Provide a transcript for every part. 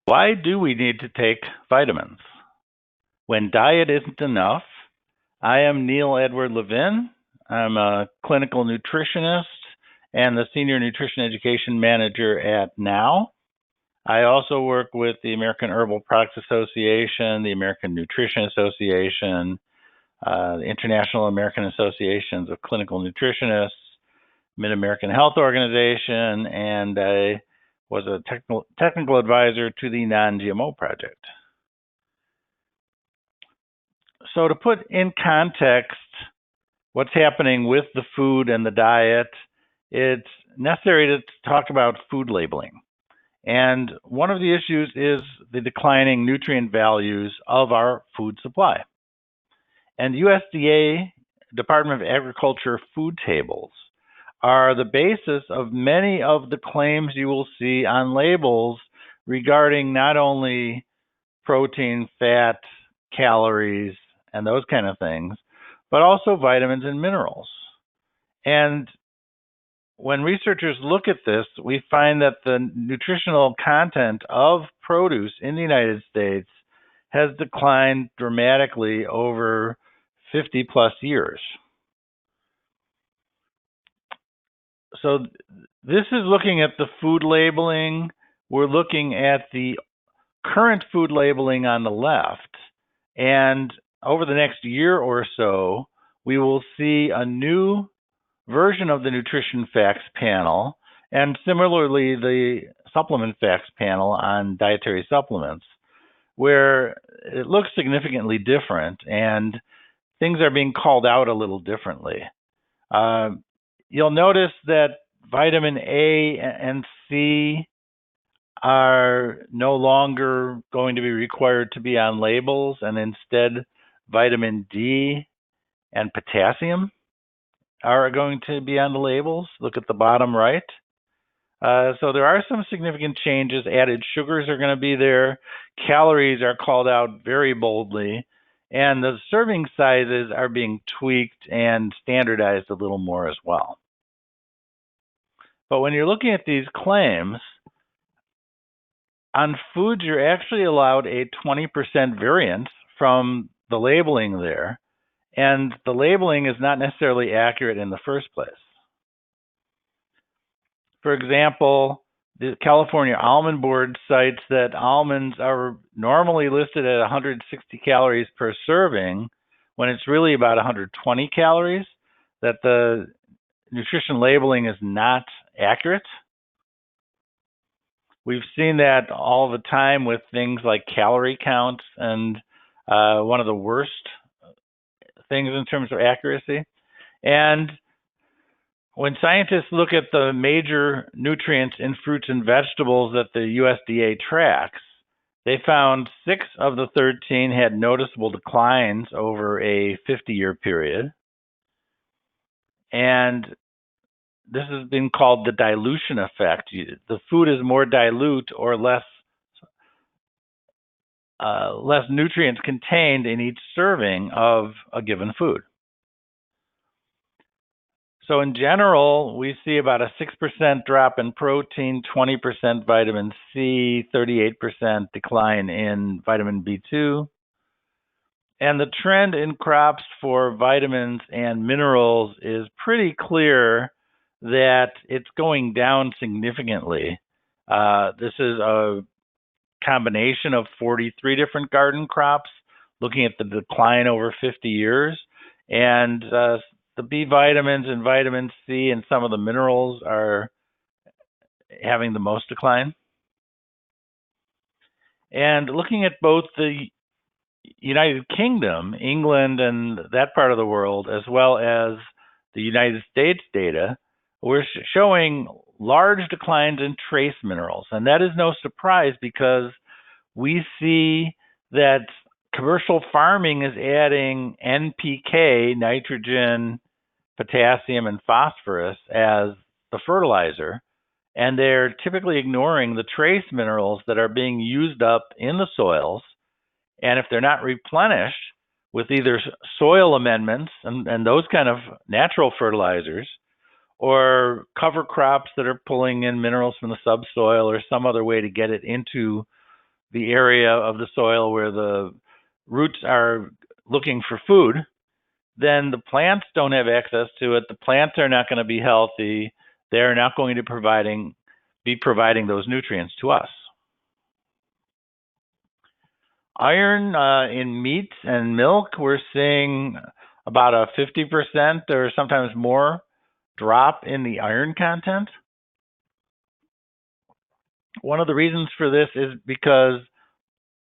Why do we need to take vitamins? When diet isn't enough, I am Edward Levin. I'm a clinical nutritionist and the Senior Nutrition Education Manager at Now. I also work with the American Herbal Products Association, the American Nutrition Association, the International American Associations of Clinical Nutritionists, Mid-American Health Organization, and I was a technical advisor to the non-GMO project. So to put in context what's happening with the food and the diet, it's necessary to talk about food labeling. And one of the issues is the declining nutrient values of our food supply. And USDA, Department of Agriculture food tables are the basis of many of the claims you will see on labels regarding not only protein, fat, calories, and those kind of things, but also vitamins and minerals. And when researchers look at this, we find that the nutritional content of produce in the United States has declined dramatically over 50 plus years. So this is looking at the food labeling. We're looking at the current food labeling on the left. And over the next year or so, we will see a new version of the nutrition facts panel, and similarly the supplement facts panel on dietary supplements, where it looks significantly different and things are being called out a little differently. You'll notice that vitamin A and C are no longer going to be required to be on labels, and instead vitamin D and potassium are going to be on the labels. Look at the bottom right. So there are some significant changes. Added sugars are going to be there. Calories are called out very boldly. And the serving sizes are being tweaked and standardized a little more as well. But when you're looking at these claims, on foods, you're actually allowed a 20% variance from the labeling there. And the labeling is not necessarily accurate in the first place. For example, the California Almond Board cites that almonds are normally listed at 160 calories per serving when it's really about 120 calories, that the nutrition labeling is not accurate. We've seen that all the time with things like calorie counts, and one of the worst things in terms of accuracy. And when scientists look at the major nutrients in fruits and vegetables that the USDA tracks, they found 6 of the 13 had noticeable declines over a 50-year period. And this has been called the dilution effect. The food is more dilute or less nutrients contained in each serving of a given food. So in general, we see about a 6% drop in protein, 20% vitamin C, 38% decline in vitamin B2. And the trend in crops for vitamins and minerals is pretty clear that it's going down significantly. This is a combination of 43 different garden crops, looking at the decline over 50 years. And the B vitamins and vitamin C and some of the minerals are having the most decline. And looking at both the United Kingdom, England, and that part of the world, as well as the United States data, we're showing large declines in trace minerals. And that is no surprise because we see that commercial farming is adding NPK, nitrogen, potassium, and phosphorus as the fertilizer, and they're typically ignoring the trace minerals that are being used up in the soils. And if they're not replenished with either soil amendments and those kind of natural fertilizers, or cover crops that are pulling in minerals from the subsoil or some other way to get it into the area of the soil where the roots are looking for food, then the plants don't have access to it. The plants are not going to be healthy. They're not going to be providing those nutrients to us. Iron in meat and milk, we're seeing about a 50% or sometimes more drop in the iron content. One of the reasons for this is because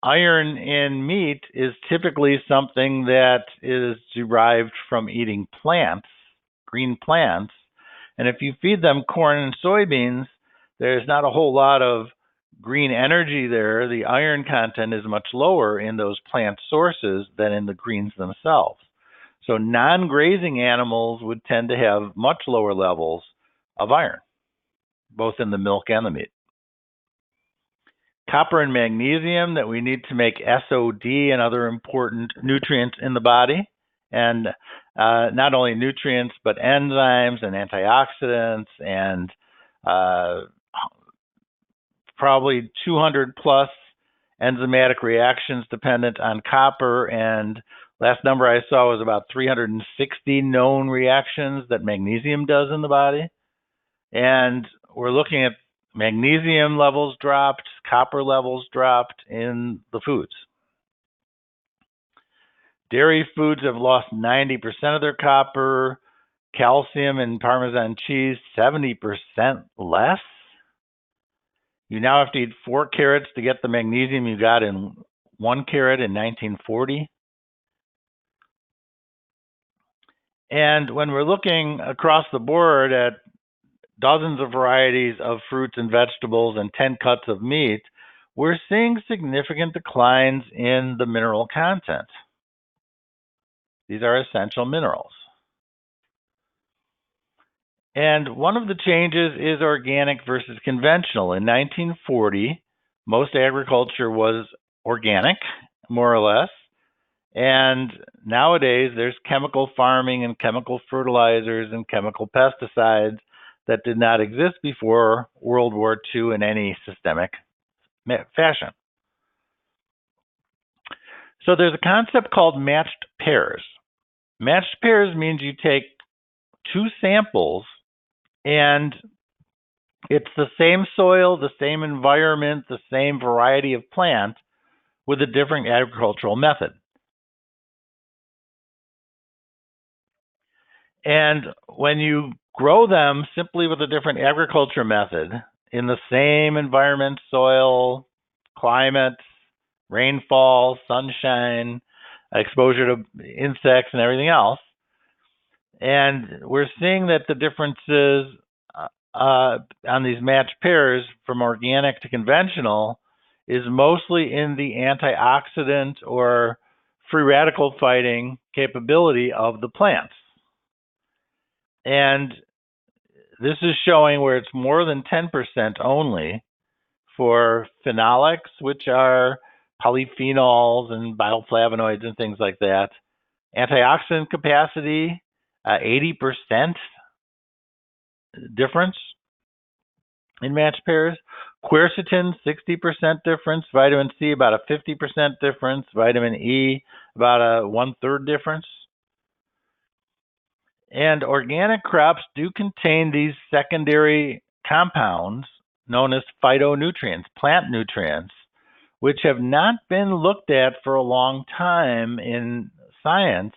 iron in meat is typically something that is derived from eating plants, green plants. And if you feed them corn and soybeans, there's not a whole lot of green energy there. The iron content is much lower in those plant sources than in the greens themselves. So non-grazing animals would tend to have much lower levels of iron, both in the milk and the meat. Copper and magnesium that we need to make SOD and other important nutrients in the body. And not only nutrients, but enzymes and antioxidants and probably 200 plus enzymatic reactions dependent on copper. And last number I saw was about 360 known reactions that magnesium does in the body. And we're looking at magnesium levels dropped, copper levels dropped in the foods. Dairy foods have lost 90% of their copper. Calcium in Parmesan cheese, 70% less. You now have to eat 4 carrots to get the magnesium you got in 1 carrot in 1940. And when we're looking across the board at dozens of varieties of fruits and vegetables and 10 cuts of meat, we're seeing significant declines in the mineral content. These are essential minerals. And one of the changes is organic versus conventional. In 1940, most agriculture was organic, more or less. And nowadays, there's chemical farming and chemical fertilizers and chemical pesticides that did not exist before World War II in any systemic fashion. So there's a concept called matched pairs. Matched pairs means you take 2 samples and it's the same soil, the same environment, the same variety of plant with a different agricultural method. And when you grow them simply with a different agriculture method in the same environment, soil, climate, rainfall, sunshine, exposure to insects and everything else, and we're seeing that the differences on these matched pairs from organic to conventional is mostly in the antioxidant or free radical fighting capability of the plants. And this is showing where it's more than 10% only for phenolics, which are polyphenols and bioflavonoids and things like that. Antioxidant capacity, 80% difference in matched pairs. Quercetin, 60% difference. Vitamin C, about a 50% difference. Vitamin E, about a 1/3 difference. And organic crops do contain these secondary compounds known as phytonutrients, plant nutrients, which have not been looked at for a long time in science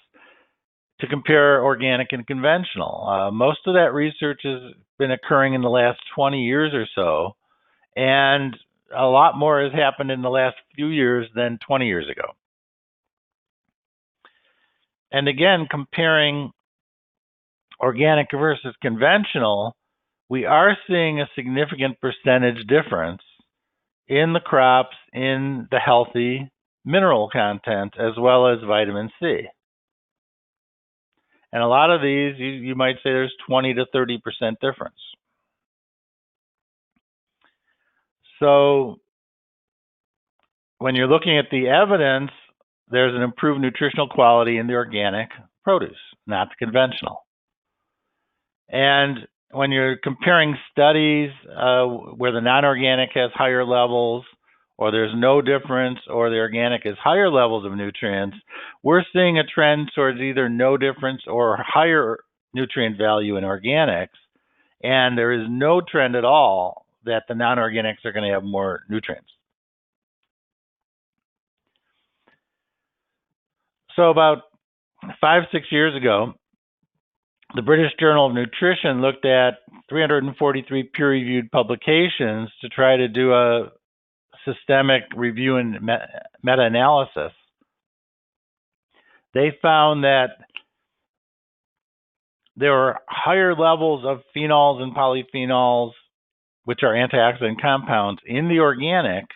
to compare organic and conventional. Most of that research has been occurring in the last 20 years or so, and a lot more has happened in the last few years than 20 years ago. And again, comparing organic versus conventional, we are seeing a significant percentage difference in the crops in the healthy mineral content as well as vitamin C. And a lot of these, you might say there's 20 to 30% difference. So when you're looking at the evidence, there's an improved nutritional quality in the organic produce, not the conventional. And when you're comparing studies where the non-organic has higher levels or there's no difference, or the organic is higher levels of nutrients, we're seeing a trend towards either no difference or higher nutrient value in organics. And there is no trend at all that the non-organics are going to have more nutrients. So about 5-6 years ago, the British Journal of Nutrition looked at 343 peer-reviewed publications to try to do a systemic review and meta-analysis. They found that there were higher levels of phenols and polyphenols, which are antioxidant compounds, in the organic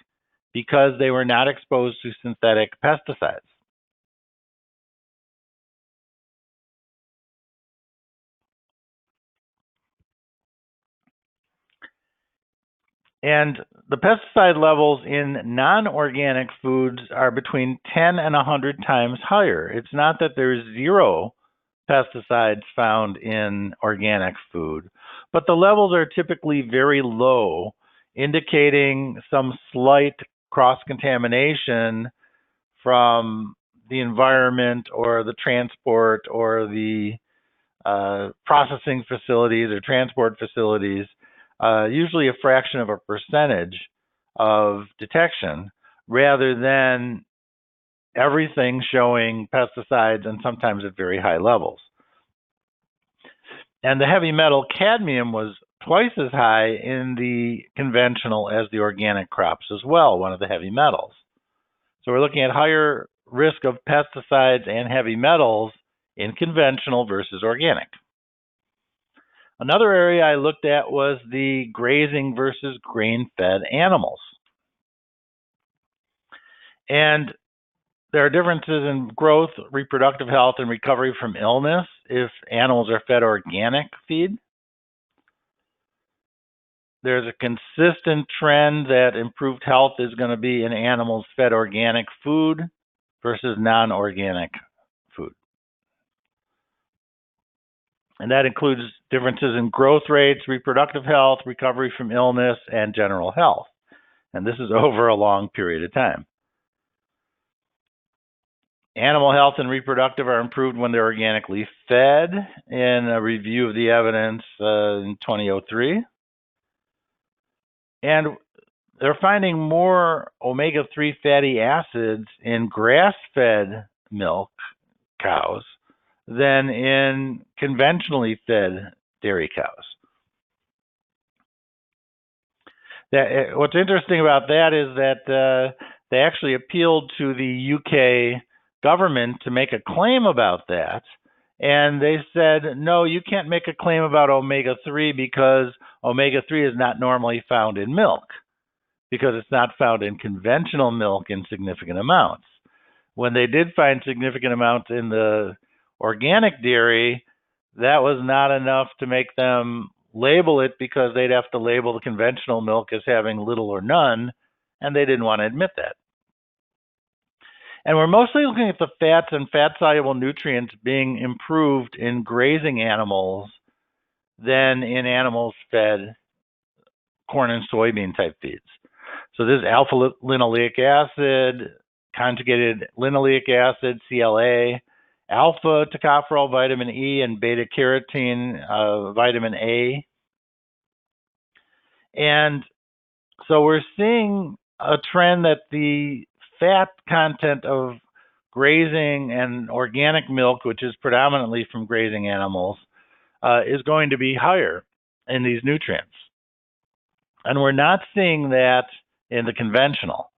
because they were not exposed to synthetic pesticides. And the pesticide levels in non-organic foods are between 10 and 100 times higher. It's not that there's zero pesticides found in organic food, but the levels are typically very low, indicating some slight cross-contamination from the environment or the transport or the processing facilities or transport facilities, usually a fraction of a percentage of detection, rather than everything showing pesticides and sometimes at very high levels. And the heavy metal cadmium was twice as high in the conventional as the organic crops as well, one of the heavy metals. So we're looking at higher risk of pesticides and heavy metals in conventional versus organic. Another area I looked at was the grazing versus grain-fed animals. And there are differences in growth, reproductive health, and recovery from illness if animals are fed organic feed. There's a consistent trend that improved health is going to be in animals fed organic food versus non-organic food. And that includes differences in growth rates, reproductive health, recovery from illness, and general health. And this is over a long period of time. Animal health and reproductive are improved when they're organically fed in a review of the evidence in 2003. And they're finding more omega-3 fatty acids in grass-fed milk cows than in conventionally fed dairy cows. What's interesting about that is that they actually appealed to the UK government to make a claim about that. And they said, no, you can't make a claim about omega-3 because omega-3 is not normally found in milk, because it's not found in conventional milk in significant amounts. When they did find significant amounts in the organic dairy, that was not enough to make them label it, because they'd have to label the conventional milk as having little or none, and they didn't want to admit that. And we're mostly looking at the fats and fat-soluble nutrients being improved in grazing animals than in animals fed corn and soybean type feeds. So this is alpha-linoleic acid, conjugated linoleic acid, CLA, alpha tocopherol vitamin E, and beta-carotene vitamin A. And so we're seeing a trend that the fat content of grazing and organic milk, which is predominantly from grazing animals, is going to be higher in these nutrients. And we're not seeing that in the conventional.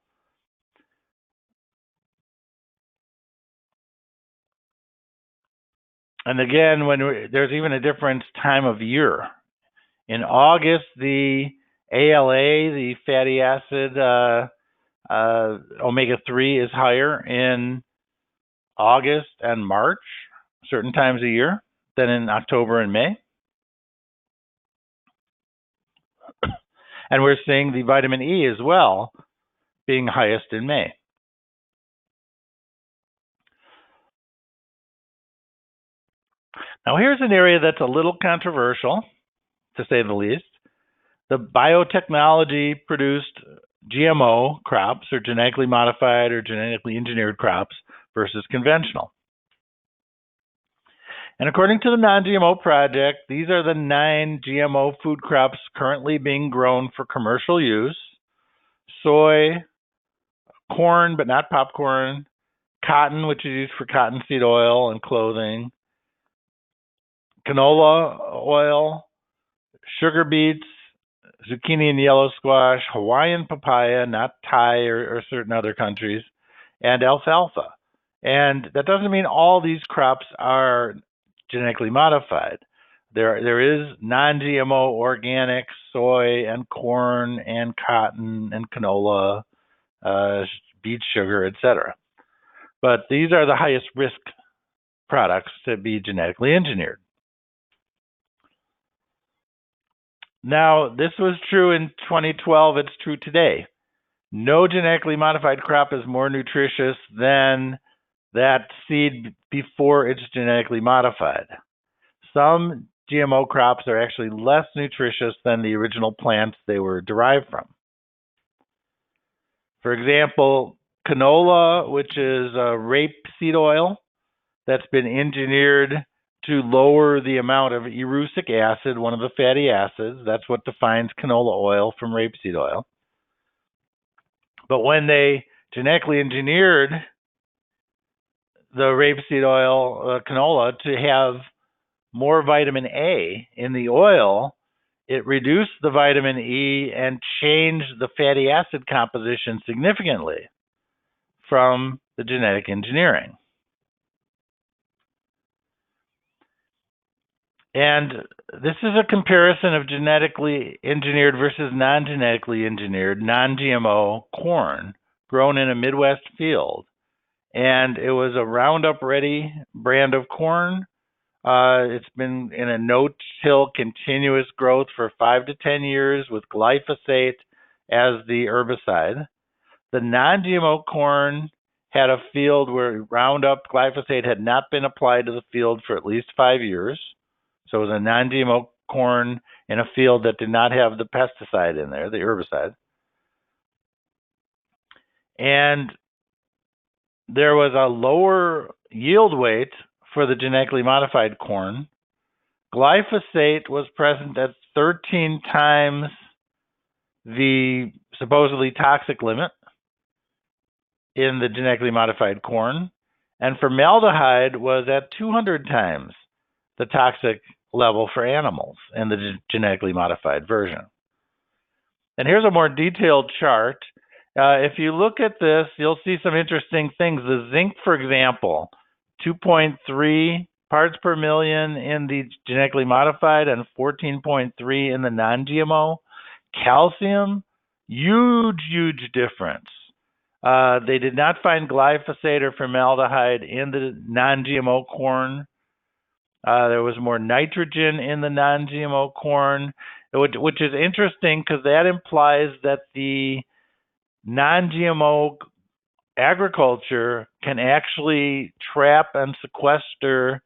And again, there's even a different time of year. In August, the ALA, the fatty acid, omega-3 is higher in August and March, certain times of year, than in October and May. And we're seeing the vitamin E as well being highest in May. Now here's an area that's a little controversial, to say the least. The biotechnology produced GMO crops or genetically modified or genetically engineered crops versus conventional. And according to the non-GMO project, these are the 9 GMO food crops currently being grown for commercial use: soy, corn, but not popcorn, cotton, which is used for cottonseed oil and clothing, canola oil, sugar beets, zucchini and yellow squash, Hawaiian papaya, not Thai or certain other countries, and alfalfa. And that doesn't mean all these crops are genetically modified. There is non-GMO organic soy and corn and cotton and canola, beet sugar, etc. But these are the highest risk products to be genetically engineered. Now, this was true in 2012. It's true today. No genetically modified crop is more nutritious than that seed before it's genetically modified. Some GMO crops are actually less nutritious than the original plants they were derived from. For example, canola, which is rapeseed oil that's been engineered to lower the amount of erucic acid, one of the fatty acids. That's what defines canola oil from rapeseed oil. But when they genetically engineered the rapeseed oil, canola, to have more vitamin A in the oil, it reduced the vitamin E and changed the fatty acid composition significantly from the genetic engineering. And this is a comparison of genetically engineered versus non-genetically engineered, non-GMO corn grown in a Midwest field. And it was a Roundup Ready brand of corn. It's been in a no-till continuous growth for 5 to 10 years with glyphosate as the herbicide. The non-GMO corn had a field where Roundup glyphosate had not been applied to the field for at least 5 years. So it was a non-GMO corn in a field that did not have the pesticide in there, the herbicide. And there was a lower yield weight for the genetically modified corn. Glyphosate was present at 13 times the supposedly toxic limit in the genetically modified corn, and formaldehyde was at 200 times the toxic level for animals in the genetically modified version. And here's a more detailed chart. If you look at this, you'll see some interesting things. The zinc, for example, 2.3 parts per million in the genetically modified and 14.3 in the non-GMO. Calcium, huge difference. They did not find glyphosate or formaldehyde in the non-GMO corn. There was more nitrogen in the non-GMO corn, which is interesting because that implies that the non-GMO agriculture can actually trap and sequester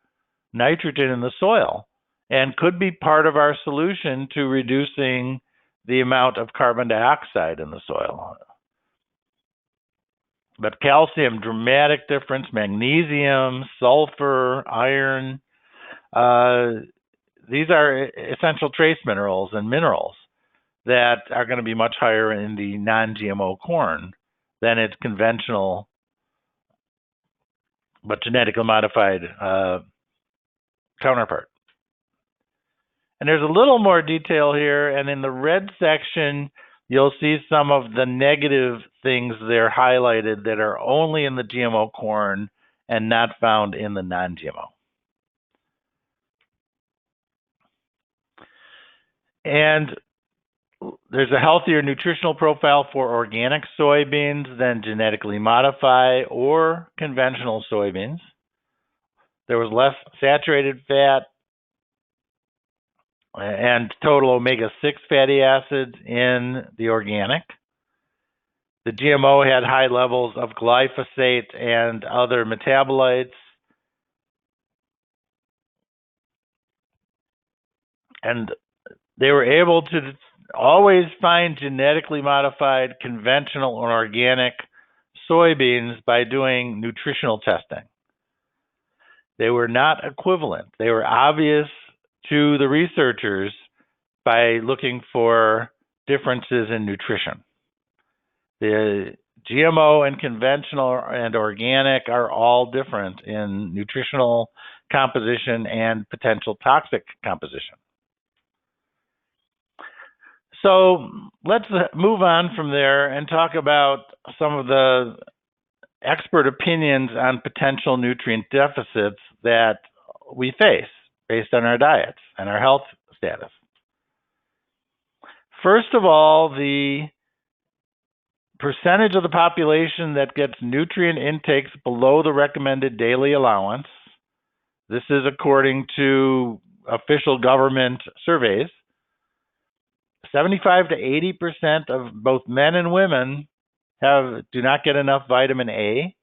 nitrogen in the soil and could be part of our solution to reducing the amount of carbon dioxide in the soil. But calcium, dramatic difference, magnesium, sulfur, iron, these are essential trace minerals and minerals that are going to be much higher in the non-GMO corn than its conventional but genetically modified counterpart. And there's a little more detail here, and in the red section, you'll see some of the negative things there highlighted that are only in the GMO corn and not found in the non-GMO. And there's a healthier nutritional profile for organic soybeans than genetically modified or conventional soybeans. There was less saturated fat and total omega-6 fatty acids in the organic. The GMO had high levels of glyphosate and other metabolites. And they were able to always find genetically modified, conventional, or organic soybeans by doing nutritional testing. They were not equivalent. They were obvious to the researchers by looking for differences in nutrition. The GMO and conventional and organic are all different in nutritional composition and potential toxic composition. So let's move on from there and talk about some of the expert opinions on potential nutrient deficits that we face based on our diets and our health status. First of all, the percentage of the population that gets nutrient intakes below the recommended daily allowance. This is according to official government surveys. 75 to 80% of both men and women do not get enough vitamin A.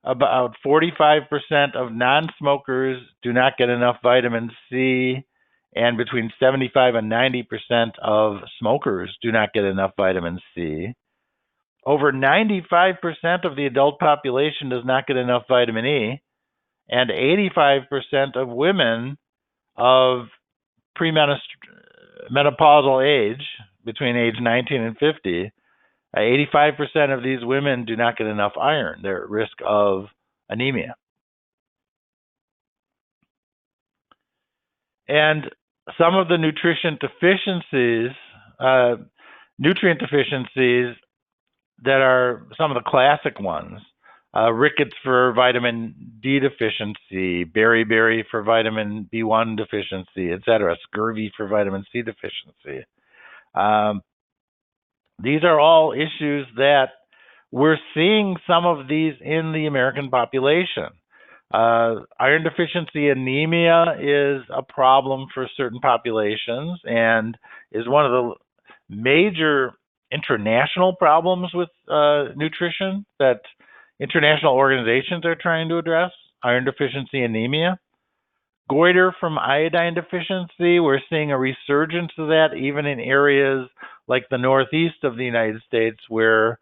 About 45% of non-smokers do not get enough vitamin C, and between 75 and 90% of smokers do not get enough vitamin C. Over 95% of the adult population does not get enough vitamin E, and 85% of women of premenopausal age, between age 19 and 50, 85% of these women do not get enough iron. They're at risk of anemia. And some of the nutrient deficiencies that are some of the classic ones, rickets for vitamin D deficiency, beriberi for vitamin B1 deficiency, etc., scurvy for vitamin C deficiency. These are all issues that we're seeing some of these in the American population. Iron deficiency anemia is a problem for certain populations and is one of the major international problems with nutrition that international organizations are trying to address. Iron deficiency anemia. Goiter from iodine deficiency, we're seeing a resurgence of that even in areas like the northeast of the United States where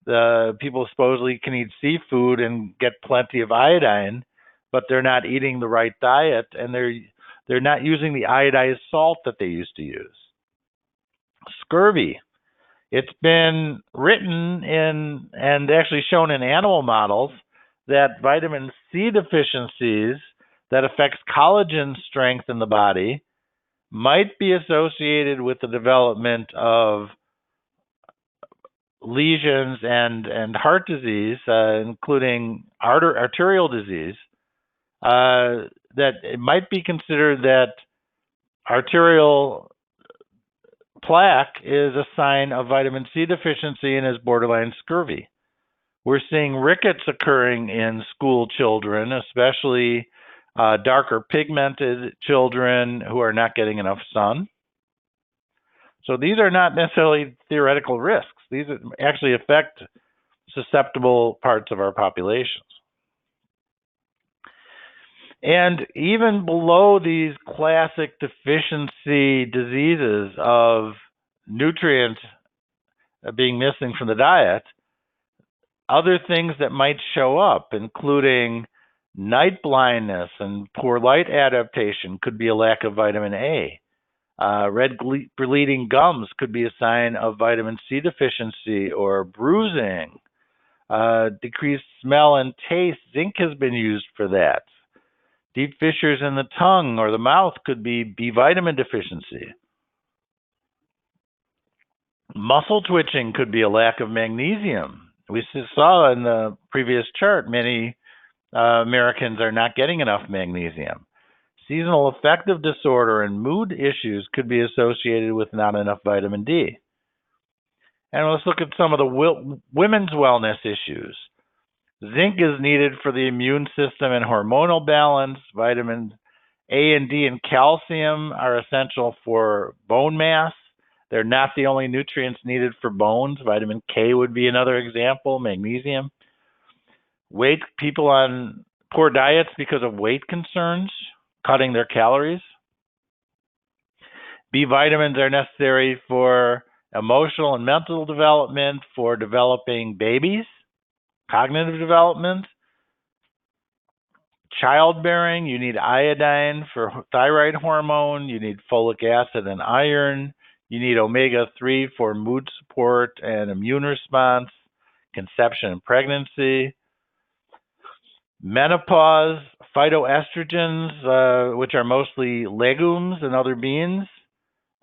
the people supposedly can eat seafood and get plenty of iodine, but they're not eating the right diet and they're not using the iodized salt that they used to use. Scurvy. It's been written in and actually shown in animal models that vitamin C deficiencies that affects collagen strength in the body might be associated with the development of lesions and heart disease, including arterial disease, that it might be considered that arterial plaque is a sign of vitamin C deficiency and is borderline scurvy. We're seeing rickets occurring in school children, especially darker pigmented children who are not getting enough sun. So these are not necessarily theoretical risks. These actually affect susceptible parts of our populations. And even below these classic deficiency diseases of nutrients being missing from the diet, other things that might show up, including night blindness and poor light adaptation, could be a lack of vitamin A. Red bleeding gums could be a sign of vitamin C deficiency or bruising. Decreased smell and taste, zinc has been used for that. Deep fissures in the tongue or the mouth could be B vitamin deficiency. Muscle twitching could be a lack of magnesium. We saw in the previous chart many Americans are not getting enough magnesium. Seasonal affective disorder and mood issues could be associated with not enough vitamin D. And let's look at some of the women's wellness issues. Zinc is needed for the immune system and hormonal balance. Vitamins A and D and calcium are essential for bone mass. They're not the only nutrients needed for bones. Vitamin K would be another example, magnesium. People on poor diets because of weight concerns, cutting their calories. B vitamins are necessary for emotional and mental development, for developing babies, cognitive development, childbearing. You need iodine for thyroid hormone. You need folic acid and iron. You need omega-3 for mood support and immune response, conception and pregnancy. Menopause, phytoestrogens, which are mostly legumes and other beans,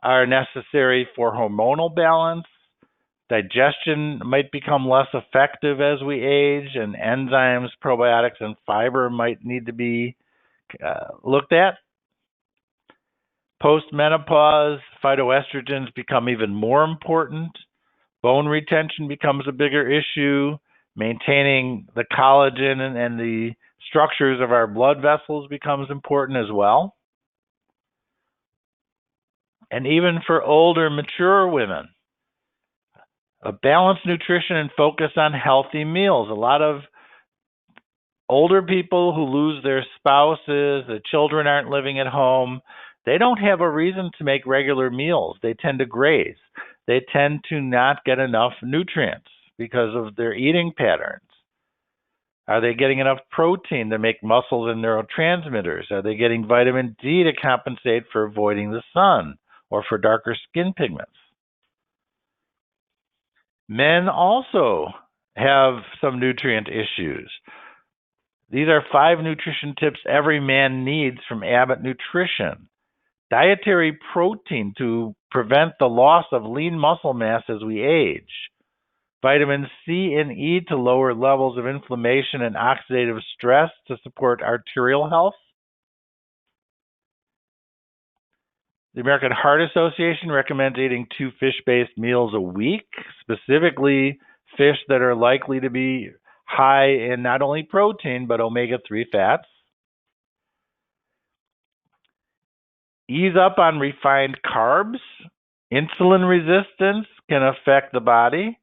are necessary for hormonal balance. Digestion might become less effective as we age, and enzymes, probiotics, and fiber might need to be looked at. Post-menopause, phytoestrogens become even more important. Bone retention becomes a bigger issue. Maintaining the collagen and the structures of our blood vessels becomes important as well. And even for older, mature women, a balanced nutrition and focus on healthy meals. A lot of older people who lose their spouses, the children aren't living at home, they don't have a reason to make regular meals. They tend to graze. They tend to not get enough nutrients because of their eating patterns. Are they getting enough protein to make muscles and neurotransmitters? Are they getting vitamin D to compensate for avoiding the sun or for darker skin pigments? Men also have some nutrient issues. These are 5 nutrition tips every man needs from Abbott Nutrition. Dietary protein to prevent the loss of lean muscle mass as we age. Vitamins C and E to lower levels of inflammation and oxidative stress to support arterial health. The American Heart Association recommends eating 2 fish-based meals a week, specifically fish that are likely to be high in not only protein, but omega-3 fats. Ease up on refined carbs. Insulin resistance can affect the body.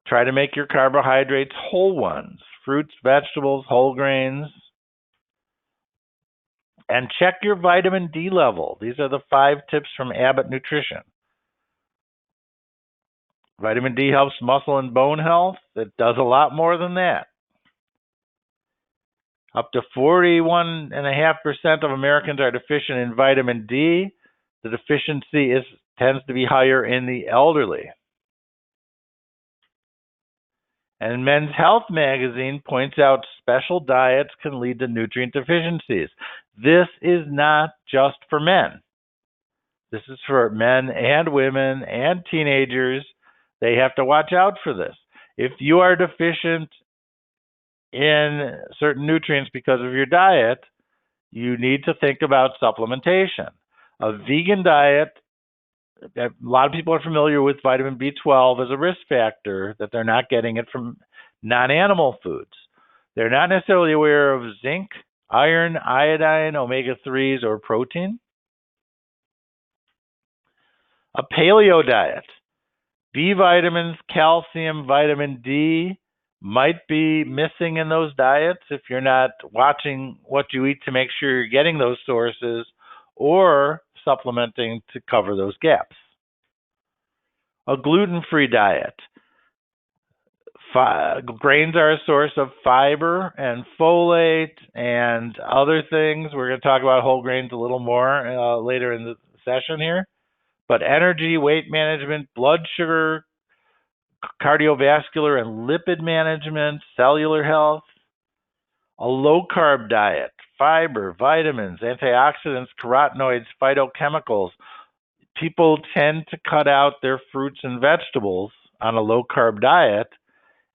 Try to make your carbohydrates whole ones, fruits, vegetables, whole grains. And check your vitamin D level. These are the 5 tips from Abbott Nutrition. Vitamin D helps muscle and bone health. It does a lot more than that. Up to 41.5% of Americans are deficient in vitamin D. The deficiency tends to be higher in the elderly. And Men's Health magazine points out special diets can lead to nutrient deficiencies. This is not just for men. This is for men and women and teenagers. They have to watch out for this. If you are deficient in certain nutrients because of your diet, you need to think about supplementation. A vegan diet, a lot of people are familiar with vitamin B12 as a risk factor, that they're not getting it from non-animal foods. They're not necessarily aware of zinc, iron, iodine, omega-3s, or protein. A paleo diet. B vitamins, calcium, vitamin D might be missing in those diets if you're not watching what you eat to make sure you're getting those sources or supplementing to cover those gaps. A gluten-free diet. Grains are a source of fiber and folate and other things. We're going to talk about whole grains a little more later in the session here. But energy, weight management, blood sugar, cardiovascular and lipid management, cellular health. A low-carb diet, fiber, vitamins, antioxidants, carotenoids, phytochemicals. People tend to cut out their fruits and vegetables on a low-carb diet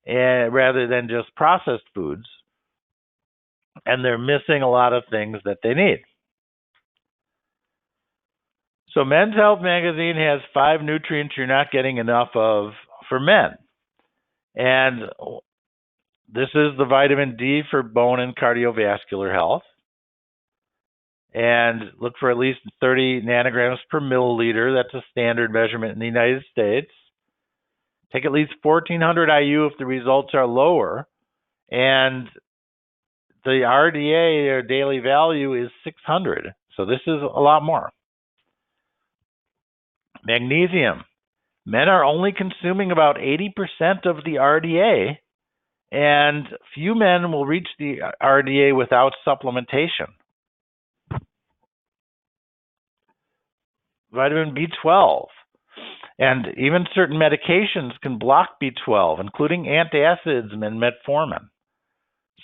rather than just processed foods, and they're missing a lot of things that they need. So Men's Health magazine has 5 nutrients you're not getting enough of for men. And this is the vitamin D for bone and cardiovascular health. And look for at least 30 nanograms per milliliter. That's a standard measurement in the United States. Take at least 1,400 IU if the results are lower. And the RDA, or daily value, is 600. So this is a lot more. Magnesium. Men are only consuming about 80% of the RDA, and few men will reach the RDA without supplementation. Vitamin B12. And even certain medications can block B12, including antacids and metformin.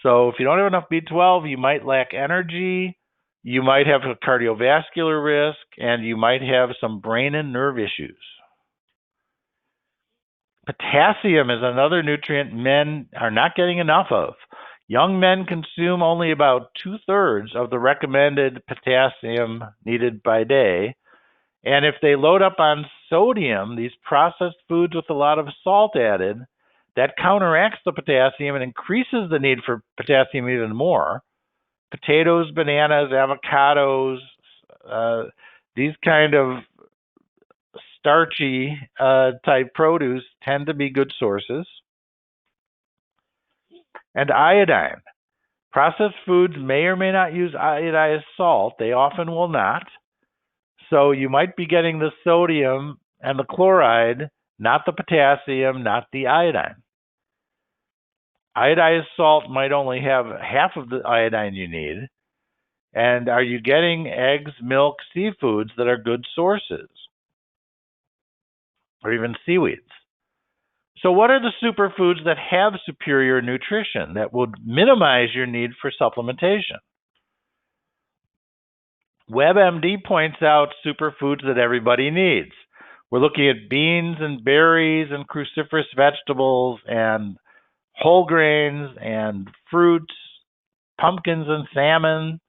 So if you don't have enough B12, you might lack energy, you might have a cardiovascular risk, and you might have some brain and nerve issues. Potassium is another nutrient men are not getting enough of. Young men consume only about 2/3 of the recommended potassium needed by day. And if they load up on sodium, these processed foods with a lot of salt added, that counteracts the potassium and increases the need for potassium even more. Potatoes, bananas, avocados, these kind of starchy type produce tend to be good sources. And iodine. Processed foods may or may not use iodized salt. They often will not. So you might be getting the sodium and the chloride, not the potassium, not the iodine. Iodized salt might only have half of the iodine you need. And are you getting eggs, milk, seafoods that are good sources? Or even seaweeds? So what are the superfoods that have superior nutrition that would minimize your need for supplementation? WebMD points out superfoods that everybody needs. We're looking at beans and berries and cruciferous vegetables and whole grains and fruits, pumpkins and salmon,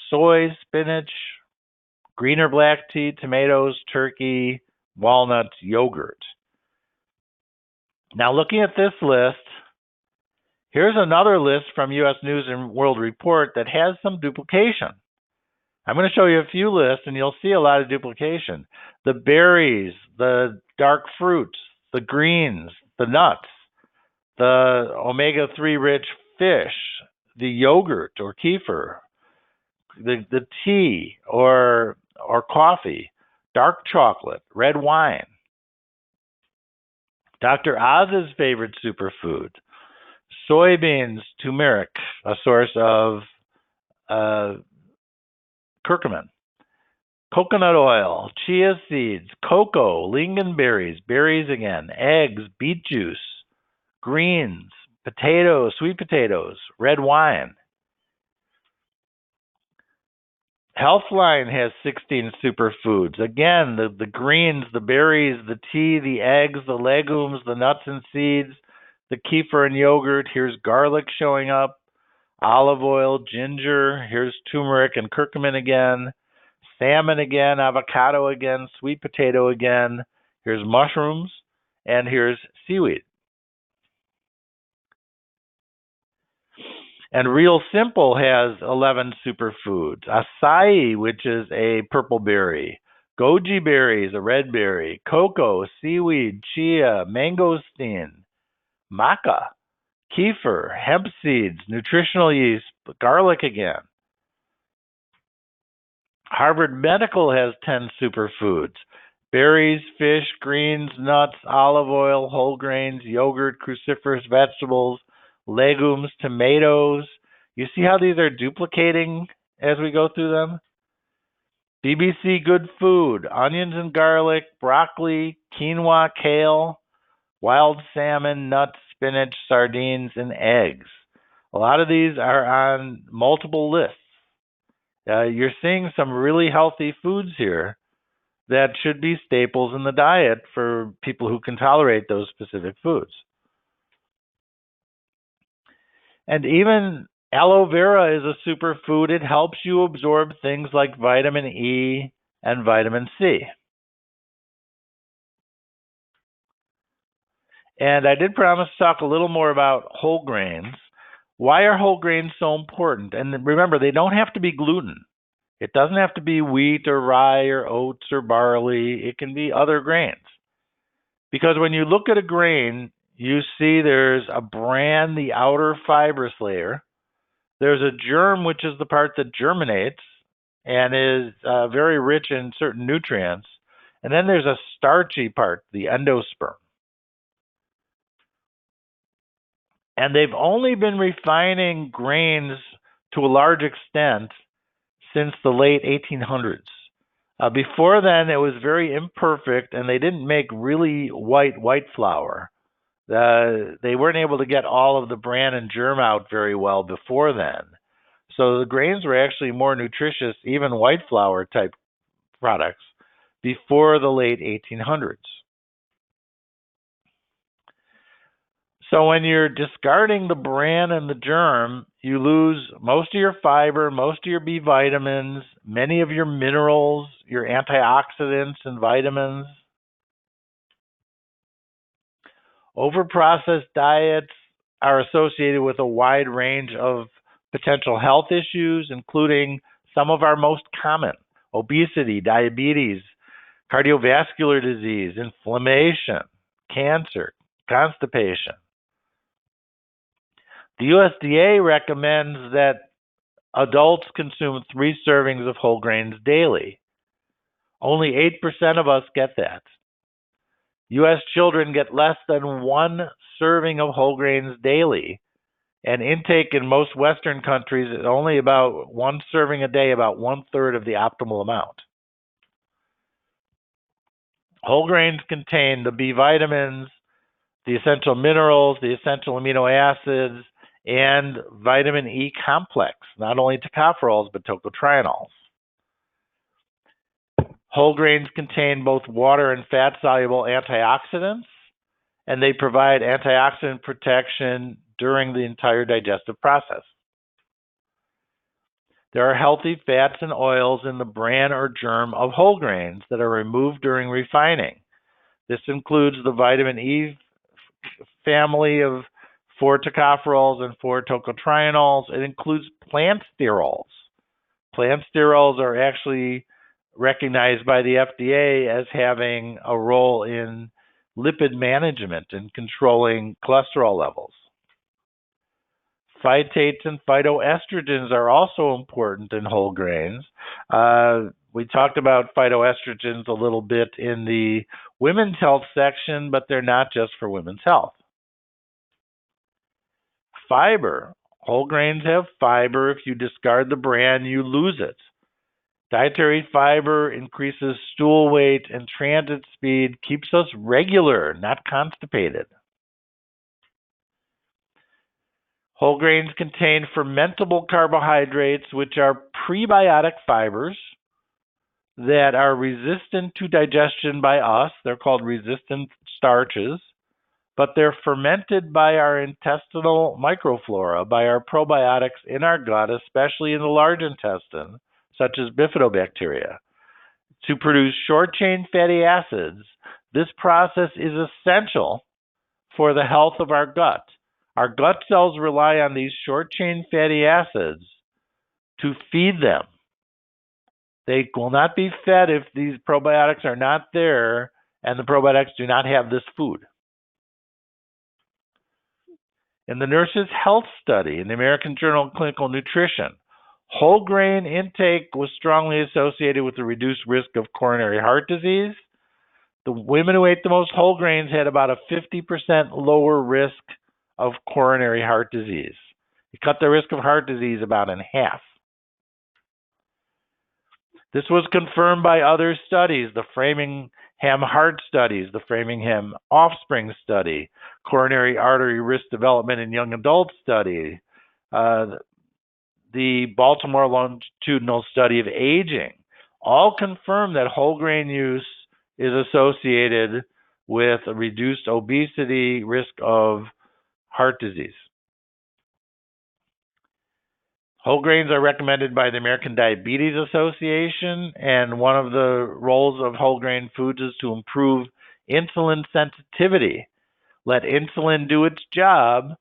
soy, spinach, green or black tea, tomatoes, turkey, walnuts, yogurt. Now looking at this list, here's another list from U.S. News and World Report that has some duplication. I'm going to show you a few lists, and you'll see a lot of duplication. The berries, the dark fruits, the greens, the nuts, the omega-3 rich fish, the yogurt or kefir, the tea or coffee, dark chocolate, red wine. Dr. Oz's favorite superfood, soybeans, turmeric, a source of curcumin, coconut oil, chia seeds, cocoa, lingonberries, berries again, eggs, beet juice, greens, potatoes, sweet potatoes, red wine. Healthline has 16 superfoods. Again, the greens, the berries, the tea, the eggs, the legumes, the nuts and seeds, the kefir and yogurt. Here's garlic showing up, olive oil, ginger. Here's turmeric and curcumin again, salmon again, avocado again, sweet potato again. Here's mushrooms, and here's seaweed. And Real Simple has 11 superfoods. Acai, which is a purple berry. Goji berries, a red berry. Cocoa, seaweed, chia, mangosteen, maca, kefir, hemp seeds, nutritional yeast, garlic again. Harvard Medical has 10 superfoods. Berries, fish, greens, nuts, olive oil, whole grains, yogurt, cruciferous vegetables, legumes, tomatoes. You see how these are duplicating as we go through them? BBC Good Food, onions and garlic, broccoli, quinoa, kale, wild salmon, nuts, spinach, sardines, and eggs. A lot of these are on multiple lists. You're seeing some really healthy foods here that should be staples in the diet for people who can tolerate those specific foods. And even aloe vera is a superfood. It helps you absorb things like vitamin E and vitamin C. And I did promise to talk a little more about whole grains. Why are whole grains so important? And remember, they don't have to be gluten. It doesn't have to be wheat or rye or oats or barley. It can be other grains. Because when you look at a grain, you see there's a bran, the outer fibrous layer. There's a germ, which is the part that germinates and is very rich in certain nutrients. And then there's a starchy part, the endosperm. And they've only been refining grains to a large extent since the late 1800s. Before then, it was very imperfect, and they didn't make really white flour. They weren't able to get all of the bran and germ out very well before then. So the grains were actually more nutritious, even white flour type products, before the late 1800s. So when you're discarding the bran and the germ, you lose most of your fiber, most of your B vitamins, many of your minerals, your antioxidants and vitamins. Overprocessed diets are associated with a wide range of potential health issues, including some of our most common: obesity, diabetes, cardiovascular disease, inflammation, cancer, constipation. The USDA recommends that adults consume 3 servings of whole grains daily. Only 8% of us get that. U.S. children get less than 1 serving of whole grains daily, and intake in most Western countries is only about 1 serving a day, about 1/3 of the optimal amount. Whole grains contain the B vitamins, the essential minerals, the essential amino acids, and vitamin E complex, not only tocopherols, but tocotrienols. Whole grains contain both water and fat-soluble antioxidants, and they provide antioxidant protection during the entire digestive process. There are healthy fats and oils in the bran or germ of whole grains that are removed during refining. This includes the vitamin E family of 4 tocopherols and 4 tocotrienols. It includes plant sterols. Plant sterols are actually recognized by the FDA as having a role in lipid management and controlling cholesterol levels. Phytates and phytoestrogens are also important in whole grains. We talked about phytoestrogens a little bit in the women's health section, but they're not just for women's health. Fiber. Whole grains have fiber. If you discard the bran, you lose it. Dietary fiber increases stool weight and transit speed, keeps us regular, not constipated. Whole grains contain fermentable carbohydrates, which are prebiotic fibers that are resistant to digestion by us. They're called resistant starches, but they're fermented by our intestinal microflora, by our probiotics in our gut, especially in the large intestine, such as bifidobacteria, to produce short-chain fatty acids. This process is essential for the health of our gut. Our gut cells rely on these short-chain fatty acids to feed them. They will not be fed if these probiotics are not there and the probiotics do not have this food. In the Nurses' Health Study in the American Journal of Clinical Nutrition, whole grain intake was strongly associated with a reduced risk of coronary heart disease. The women who ate the most whole grains had about a 50% lower risk of coronary heart disease. It cut the risk of heart disease about in half. This was confirmed by other studies, the Framingham Heart Studies, the Framingham Offspring Study, Coronary Artery Risk Development in Young Adults Study, the Baltimore Longitudinal Study of Aging, all confirm that whole grain use is associated with a reduced obesity, risk of heart disease. Whole grains are recommended by the American Diabetes Association, and one of the roles of whole grain foods is to improve insulin sensitivity. Let insulin do its job.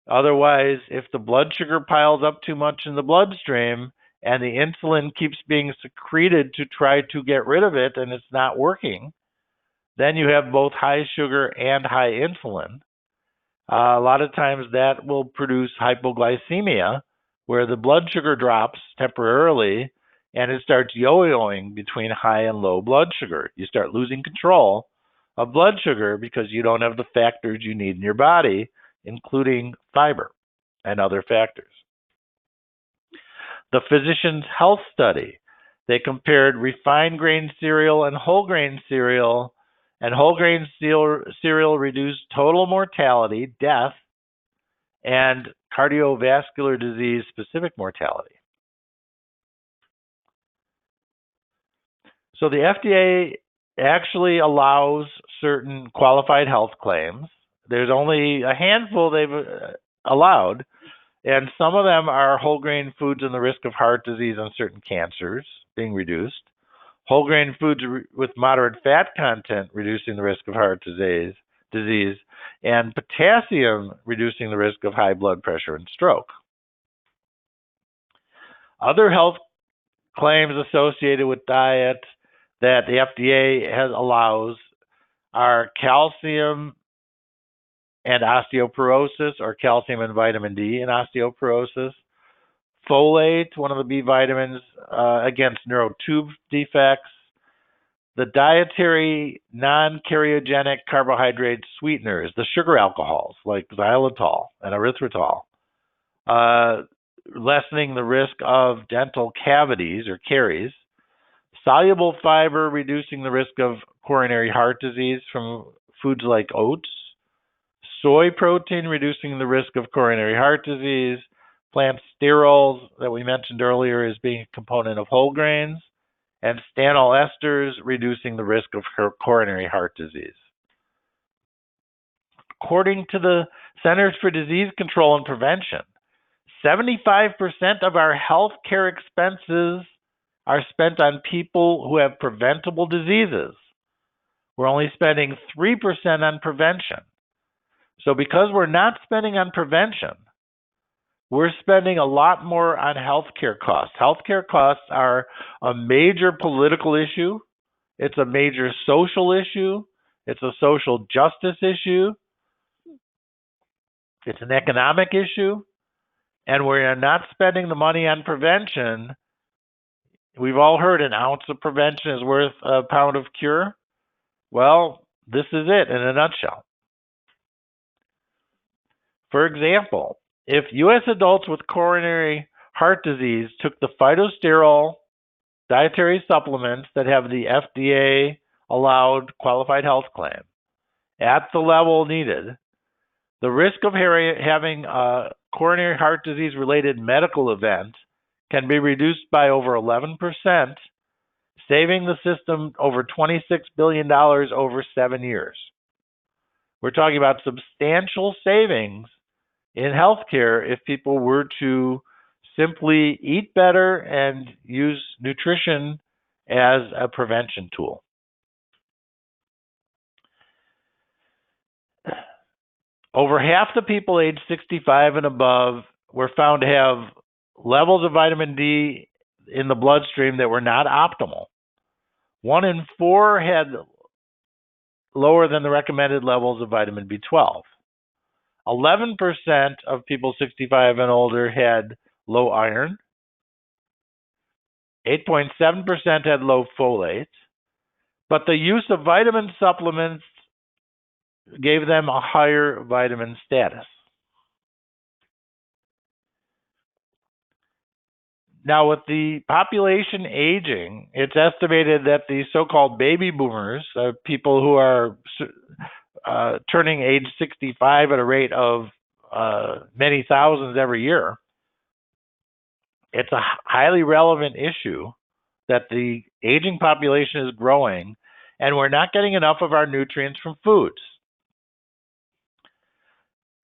Otherwise, if the blood sugar piles up too much in the bloodstream and the insulin keeps being secreted to try to get rid of it and it's not working, then you have both high sugar and high insulin. A lot of times that will produce hypoglycemia, where the blood sugar drops temporarily and it starts yo-yoing between high and low blood sugar. You start losing control of blood sugar because you don't have the factors you need in your body, including fiber and other factors. The Physician's Health Study, they compared refined grain cereal and whole grain cereal, and whole grain cereal reduced total mortality, death, and cardiovascular disease specific mortality. So the FDA actually allows certain qualified health claims. There's only a handful they've allowed, and some of them are whole grain foods and the risk of heart disease and certain cancers being reduced. Whole grain foods with moderate fat content reducing the risk of heart disease, and potassium reducing the risk of high blood pressure and stroke. Other health claims associated with diet that the FDA allows are calcium and osteoporosis, or calcium and vitamin D in osteoporosis, folate, one of the B vitamins, against neurotube defects, the dietary non-carcinogenic carbohydrate sweeteners, the sugar alcohols like xylitol and erythritol, lessening the risk of dental cavities or caries, soluble fiber reducing the risk of coronary heart disease from foods like oats, soy protein reducing the risk of coronary heart disease, plant sterols that we mentioned earlier as being a component of whole grains, and stanol esters reducing the risk of coronary heart disease. According to the Centers for Disease Control and Prevention, 75% of our healthcare expenses are spent on people who have preventable diseases. We're only spending 3% on prevention. So because we're not spending on prevention, we're spending a lot more on healthcare costs. Healthcare costs are a major political issue. It's a major social issue. It's a social justice issue. It's an economic issue. And we're not spending the money on prevention. We've all heard an ounce of prevention is worth a pound of cure. Well, this is it in a nutshell. For example, if U.S. adults with coronary heart disease took the phytosterol dietary supplements that have the FDA-allowed qualified health claim at the level needed, the risk of having a coronary heart disease-related medical event can be reduced by over 11%, saving the system over $26 billion over 7 years. We're talking about substantial savings in healthcare if people were to simply eat better and use nutrition as a prevention tool. Over half the people aged 65 and above were found to have levels of vitamin D in the bloodstream that were not optimal. 1 in 4 had lower than the recommended levels of vitamin B12. 11% of people 65 and older had low iron. 8.7% had low folate. But the use of vitamin supplements gave them a higher vitamin status. Now, with the population aging, it's estimated that the so-called baby boomers, people who are turning age 65 at a rate of many thousands every year, it's a highly relevant issue that the aging population is growing and we're not getting enough of our nutrients from foods.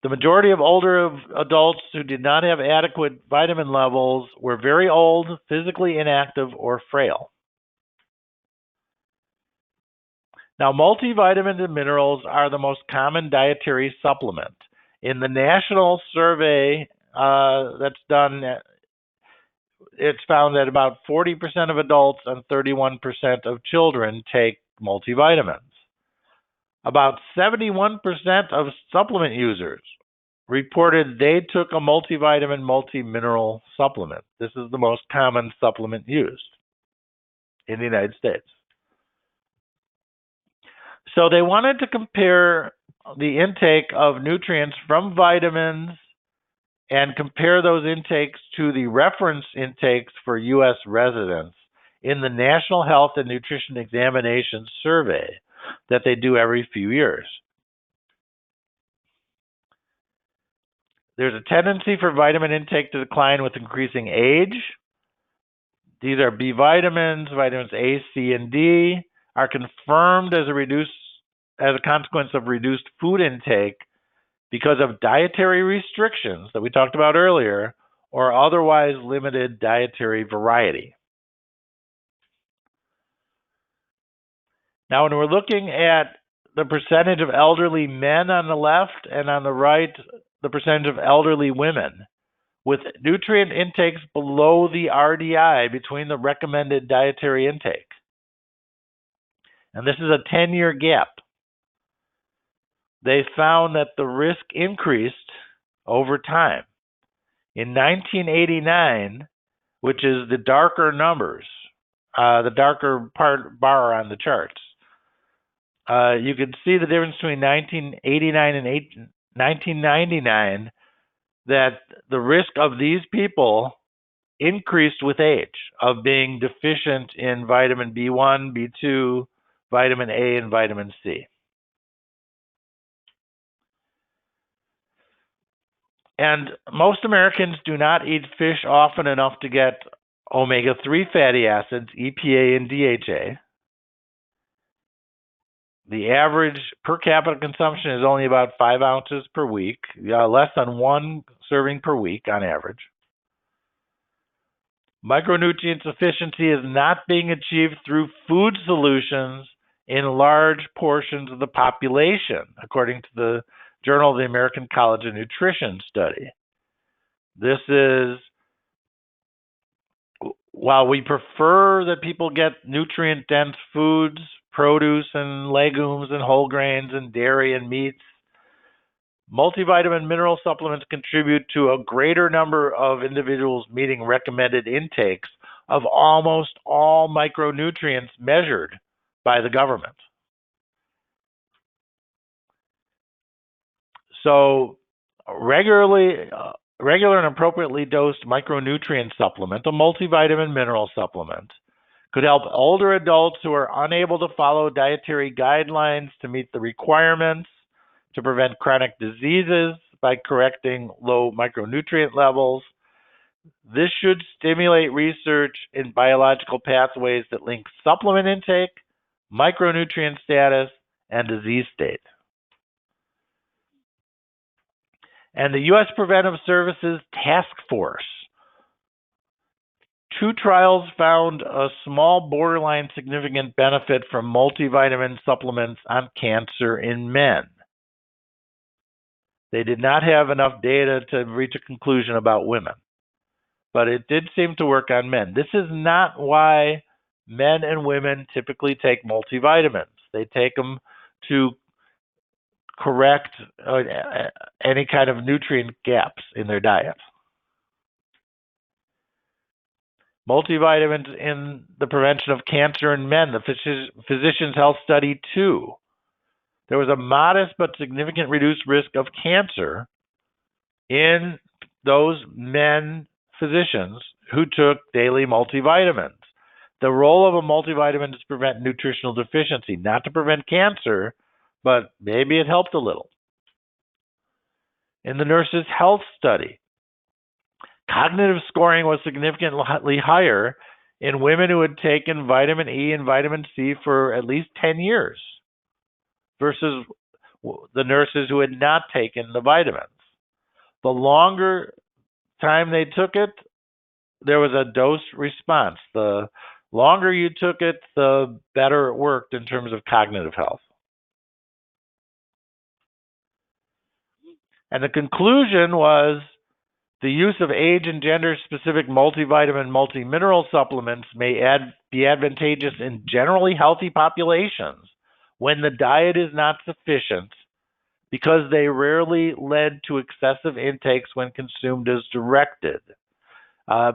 The majority of older adults who did not have adequate vitamin levels were very old, physically inactive, or frail. Now, multivitamins and minerals are the most common dietary supplement. In the national survey that's done, it's found that about 40% of adults and 31% of children take multivitamins. About 71% of supplement users reported they took a multivitamin, multimineral supplement. This is the most common supplement used. in the United States. So they wanted to compare the intake of nutrients from vitamins and compare those intakes to the reference intakes for U.S. residents in the National Health and Nutrition Examination Survey that they do every few years. There's a tendency for vitamin intake to decline with increasing age. These are B vitamins, vitamins A, C, and D, are confirmed as a consequence of reduced food intake because of dietary restrictions that we talked about earlier, or otherwise limited dietary variety. Now, when we're looking at the percentage of elderly men on the left and on the right, the percentage of elderly women, with nutrient intakes below the RDI between the recommended dietary intake. And this is a 10-year gap. They found that the risk increased over time. In 1989, which is the darker numbers, the darker bar on the charts, you can see the difference between 1989 and 1999, that the risk of these people increased with age, of being deficient in vitamin B1, B2, vitamin A, and vitamin C. And most Americans do not eat fish often enough to get omega-3 fatty acids, EPA and DHA. The average per capita consumption is only about 5 ounces per week, less than 1 serving per week on average. Micronutrient sufficiency is not being achieved through food solutions in large portions of the population, according to the Journal of the American College of Nutrition study. This is, while we prefer that people get nutrient-dense foods, produce and legumes and whole grains and dairy and meats, multivitamin mineral supplements contribute to a greater number of individuals meeting recommended intakes of almost all micronutrients measured by the government. So regular and appropriately dosed micronutrient supplement, a multivitamin mineral supplement, could help older adults who are unable to follow dietary guidelines to meet the requirements to prevent chronic diseases by correcting low micronutrient levels. This should stimulate research in biological pathways that link supplement intake, micronutrient status, and disease state. And the U.S. Preventive Services Task Force, 2 trials found a small borderline significant benefit from multivitamin supplements on cancer in men. They did not have enough data to reach a conclusion about women, but it did seem to work on men. This is not why men and women typically take multivitamins. They take them to correct any kind of nutrient gaps in their diet. Multivitamins in the prevention of cancer in men, the Physicians' Health Study 2. There was a modest but significant reduced risk of cancer in those men physicians who took daily multivitamins. The role of a multivitamin is to prevent nutritional deficiency, not to prevent cancer, but maybe it helped a little. In the Nurses' Health Study, cognitive scoring was significantly higher in women who had taken vitamin E and vitamin C for at least 10 years versus the nurses who had not taken the vitamins. The longer time they took it, there was a dose response. The longer you took it, the better it worked in terms of cognitive health. And the conclusion was the use of age and gender-specific multivitamin, multimineral supplements may be advantageous in generally healthy populations when the diet is not sufficient, because they rarely led to excessive intakes when consumed as directed.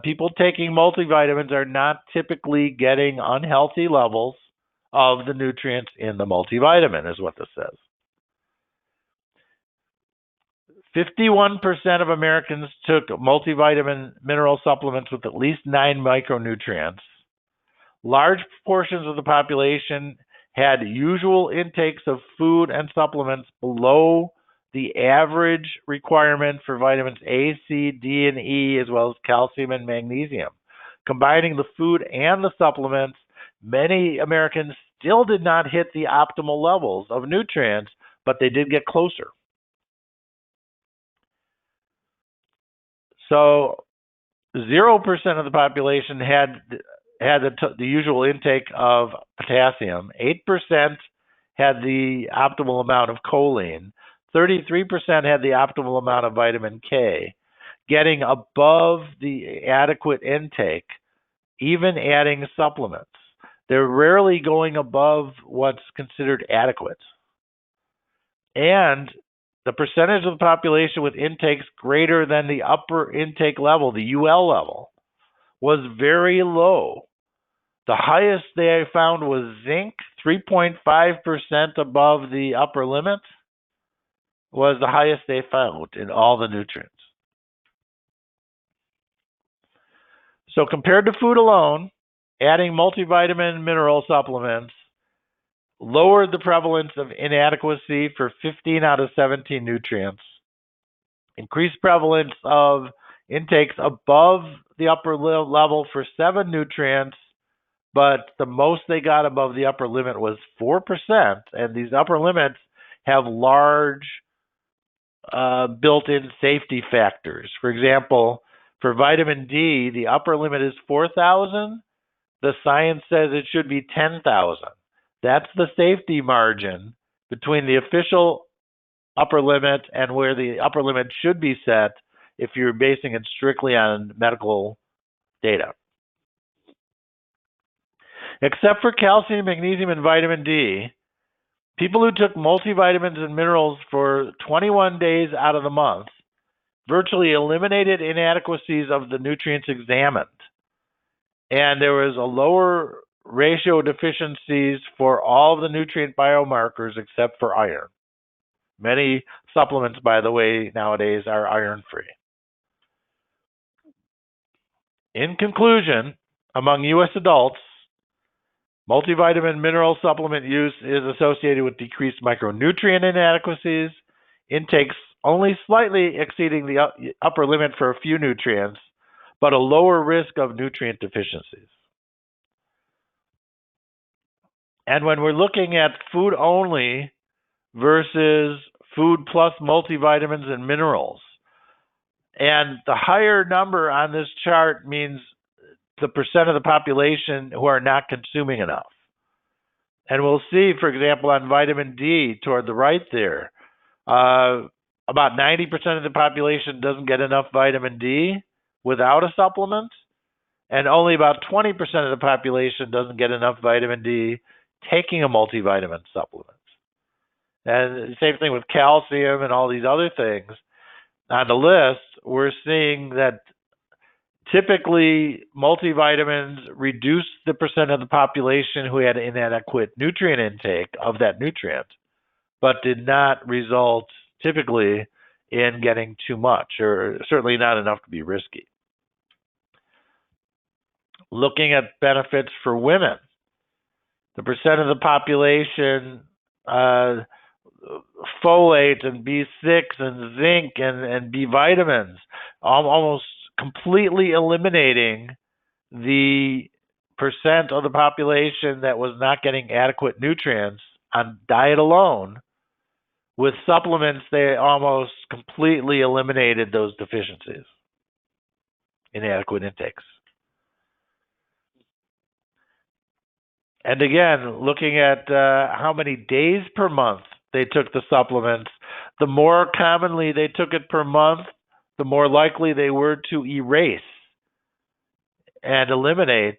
People taking multivitamins are not typically getting unhealthy levels of the nutrients in the multivitamin, is what this says. 51% of Americans took multivitamin mineral supplements with at least 9 micronutrients. Large portions of the population had usual intakes of food and supplements below the average requirement for vitamins A, C, D, and E, as well as calcium and magnesium. Combining the food and the supplements, many Americans still did not hit the optimal levels of nutrients, but they did get closer. So 0% of the population had the usual intake of potassium. 8% had the optimal amount of choline. 33% had the optimal amount of vitamin K, getting above the adequate intake, even adding supplements. They're rarely going above what's considered adequate. And the percentage of the population with intakes greater than the upper intake level, the UL level, was very low. The highest they found was zinc, 3.5% above the upper limit, was the highest they found in all the nutrients. So compared to food alone, adding multivitamin mineral supplements lowered the prevalence of inadequacy for 15 out of 17 nutrients, increased prevalence of intakes above the upper level for 7 nutrients, but the most they got above the upper limit was 4%, and these upper limits have large built-in safety factors. For example, for vitamin D, the upper limit is 4,000. The science says it should be 10,000. That's the safety margin between the official upper limit and where the upper limit should be set if you're basing it strictly on medical data. Except for calcium, magnesium, and vitamin D, people who took multivitamins and minerals for 21 days out of the month virtually eliminated inadequacies of the nutrients examined. And there was a lower ratio of deficiencies for all of the nutrient biomarkers except for iron. Many supplements, by the way, nowadays are iron-free. In conclusion, among U.S. adults, multivitamin mineral supplement use is associated with decreased micronutrient inadequacies, intakes only slightly exceeding the upper limit for a few nutrients, but a lower risk of nutrient deficiencies. And when we're looking at food only versus food plus multivitamins and minerals, and the higher number on this chart means the percent of the population who are not consuming enough. And we'll see, for example, on vitamin D toward the right there, about 90% of the population doesn't get enough vitamin D without a supplement, and only about 20% of the population doesn't get enough vitamin D taking a multivitamin supplement. And the same thing with calcium and all these other things. On the list, we're seeing that typically multivitamins reduce the percent of the population who had inadequate nutrient intake of that nutrient, but did not result typically in getting too much, or certainly not enough to be risky. Looking at benefits for women, the percent of the population, folate and B6 and zinc and B vitamins, almost completely eliminating the percent of the population that was not getting adequate nutrients on diet alone. With supplements, they almost completely eliminated those deficiencies, inadequate intakes. And again, looking at how many days per month they took the supplements, the more commonly they took it per month, the more likely they were to erase and eliminate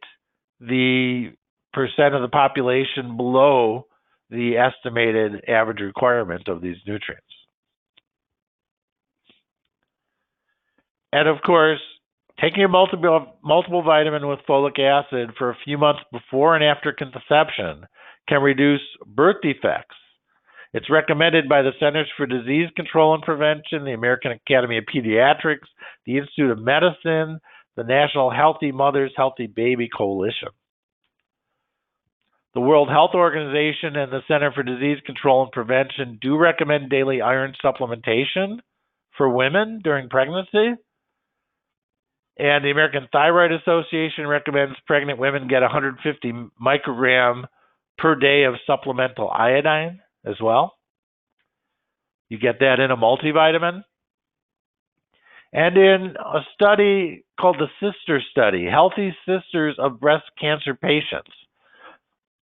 the percent of the population below the estimated average requirement of these nutrients. And of course, Taking a multiple vitamin with folic acid for a few months before and after conception can reduce birth defects. It's recommended by the Centers for Disease Control and Prevention, the American Academy of Pediatrics, the Institute of Medicine, the National Healthy Mothers, Healthy Baby Coalition. The World Health Organization and the Center for Disease Control and Prevention do recommend daily iron supplementation for women during pregnancy. And the American Thyroid Association recommends pregnant women get 150 microgram per day of supplemental iodine as well. You get that in a multivitamin. And in a study called the Sister Study, Healthy Sisters of Breast Cancer Patients,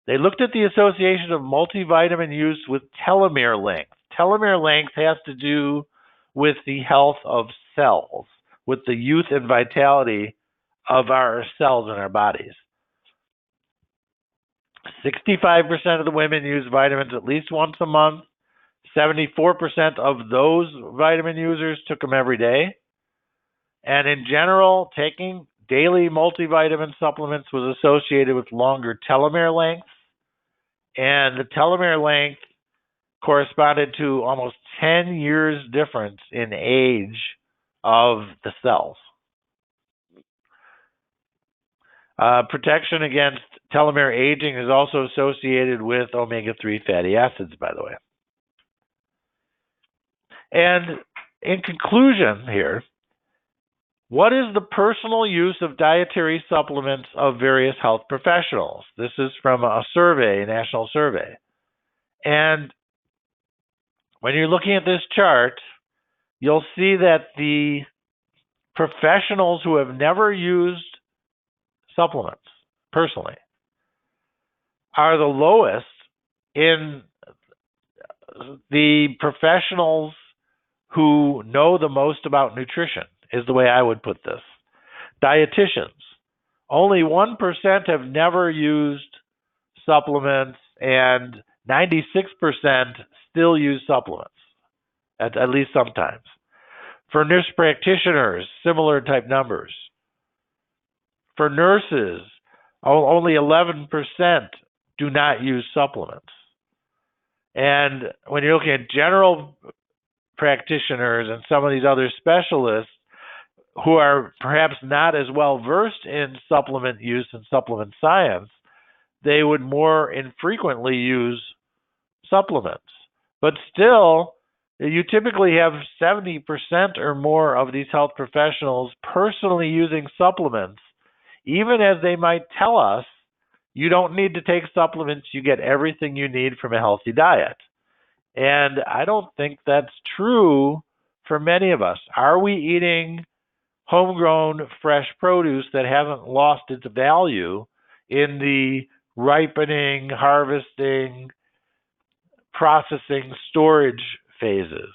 they looked at the association of multivitamin use with telomere length. Telomere length has to do with the health of cells, with the youth and vitality of our cells in our bodies. 65% of the women use vitamins at least once a month. 74% of those vitamin users took them every day. And in general, taking daily multivitamin supplements was associated with longer telomere lengths. And the telomere length corresponded to almost 10 years difference in age of the cells. Protection against telomere aging is also associated with omega-3 fatty acids, by the way. And in conclusion here, what is the personal use of dietary supplements of various health professionals? This is from a survey, a national survey. And when you're looking at this chart, you'll see that the professionals who have never used supplements personally are the lowest in the professionals who know the most about nutrition, is the way I would put this. Dietitians. Only 1% have never used supplements, and 96% still use supplements, at least sometimes. For nurse practitioners, similar type numbers. For nurses, only 11% do not use supplements. And when you're looking at general practitioners and some of these other specialists who are perhaps not as well versed in supplement use and supplement science, they would more infrequently use supplements. But still, you typically have 70% or more of these health professionals personally using supplements, even as they might tell us, you don't need to take supplements, you get everything you need from a healthy diet. And I don't think that's true for many of us. Are we eating homegrown fresh produce that hasn't lost its value in the ripening, harvesting, processing, storage phases?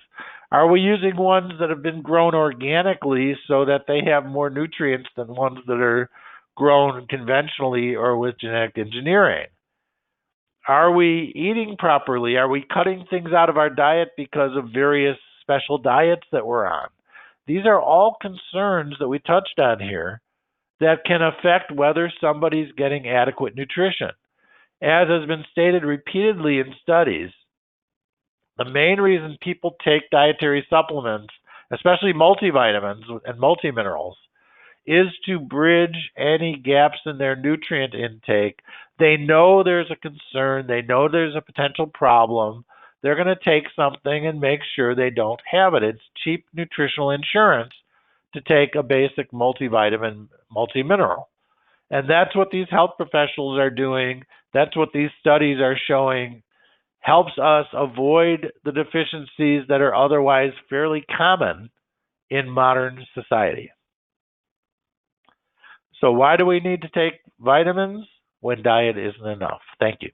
Are we using ones that have been grown organically so that they have more nutrients than ones that are grown conventionally or with genetic engineering? Are we eating properly? Are we cutting things out of our diet because of various special diets that we're on? These are all concerns that we touched on here that can affect whether somebody's getting adequate nutrition. As has been stated repeatedly in studies, the main reason people take dietary supplements, especially multivitamins and multiminerals, is to bridge any gaps in their nutrient intake. They know there's a concern. They know there's a potential problem. They're going to take something and make sure they don't have it. It's cheap nutritional insurance to take a basic multivitamin, multimineral. And that's what these health professionals are doing. That's what these studies are showing. Helps us avoid the deficiencies that are otherwise fairly common in modern society. So why do we need to take vitamins when diet isn't enough? Thank you.